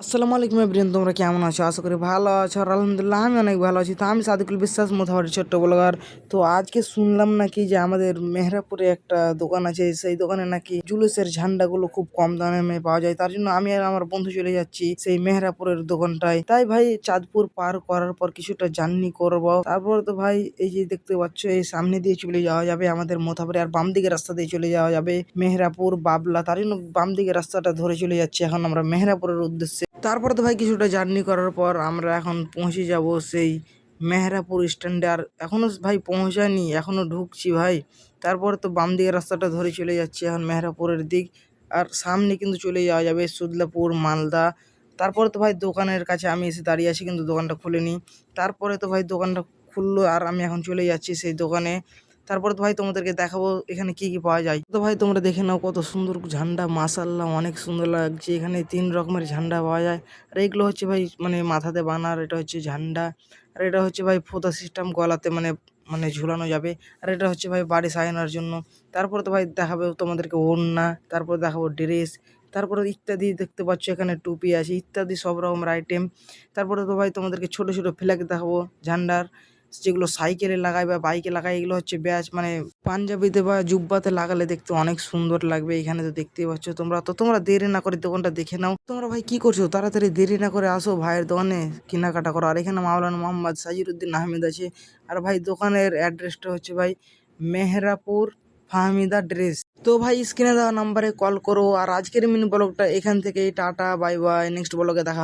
আসসালামু আলাইকুম এভরিওয়ান, তোমরা কেমন আছো? আশা করি ভালো আছো। আর আলহামদুলিল্লাহ আমি অনেক ভালো আছি। তো আমি সাদিকুল বিশ্বাস, মোথাবাড়ি ছোট্ট ব্লগার। তো আজকে শুনলাম নাকি যে আমাদের মেহরাপুরে একটা দোকান আছে, সেই দোকানে নাকি জুলুসের ঝান্ডাগুলো খুব কম দামে পাওয়া যায়। তার জন্য আমি আর আমার বন্ধু চলে যাচ্ছি সেই মেহরাপুরের দোকানটায়। তাই ভাই চাঁদপুর পার করার পর কিছুটা জার্নি করব। তারপরে তো ভাই এই যে দেখতে পাচ্ছ, এই সামনে দিয়ে চলে যাওয়া যাবে আমাদের মোথাবাড়ি, আর বাম দিকের রাস্তা দিয়ে চলে যাওয়া যাবে মেহরাপুর বাবলা। তার জন্য বাম দিকের রাস্তাটা ধরে চলে যাচ্ছি এখন আমরা মেহরাপুরের উদ্দেশ্যে। তারপরে তো ভাই কিছুটা জার্নি করার পর আমরা এখন পৌঁছে যাব সেই মেহরাপুর স্ট্যান্ডে। আর এখনও ভাই পৌঁছায়নি, এখনও ঢুকছি ভাই। তারপরে তো বাম দিকের রাস্তাটা ধরে চলে যাচ্ছি এখন মেহরাপুরের দিক। আর সামনে কিন্তু চলে যাওয়া যাবে সুদলাপুর, মালদা। তারপরে তো ভাই দোকানের কাছে আমি এসে দাঁড়িয়ে আছি, কিন্তু দোকানটা খুলেনি। তারপরে তো ভাই দোকানটা খুললো আর আমি এখন চলে যাচ্ছি সেই দোকানে। তারপর তো ভাই তোমাদেরকে দেখাবো এখানে কি কি পাওয়া যায়। তো ভাই তোমরা দেখে নাও কত সুন্দর ঝান্ডা, মাশাআল্লাহ অনেক সুন্দর লাগছে। এখানে 3 রকমের ঝান্ডা পাওয়া যায়। আর এগুলো হচ্ছে ভাই মানে মাথাতে বানার, এটা হচ্ছে ঝান্ডা। আর এটা হচ্ছে ভাই ফোঁতা সিস্টেম, গলাতে মানে মানে ঝুলানো যাবে। আর এটা হচ্ছে ভাই বাড়ি সাজানোর জন্য। তারপরে তো ভাই দেখাবো তোমাদেরকে ওড়না, তারপর দেখাবো ড্রেস, তারপরে ইত্যাদি দেখতে পাচ্ছ এখানে টুপি আছে, ইত্যাদি সব রকমের আইটেম। তারপরে তো ভাই তোমাদেরকে ছোট ছোট ফ্ল্যাগ দেখাবো ঝান্ডার, যেগুলো সাইকেলে লাগায় বা বাইকে লাগায়। এগুলো হচ্ছে ব্যাচ মানে পাঞ্জাবিতে বা জুব্বাতে লাগালে দেখতে অনেক সুন্দর লাগবে। এখানে তো দেখতেই পাচ্ছ তোমরা। তো তোমরা দেরি না করে দোকানটা দেখে নাও। তোমরা ভাই কি করছো? তাড়াতাড়ি দেরি না করে আসো ভাইয়ের দোকানে কেনাকাটা করো। আর এখানে মাওলানা মোহাম্মদ সাজিরুদ্দিন আহমেদ আছে। আর ভাই দোকানের অ্যাড্রেসটা হচ্ছে ভাই মেহরাপুর ফাহমিদা ড্রেস। তো ভাই স্ক্রিনে দেওয়া নাম্বারে কল করো। আর আজকের মিনি ব্লগটা এখান থেকেই, টাটা বাই বাই, নেক্সট ব্লগে দেখা।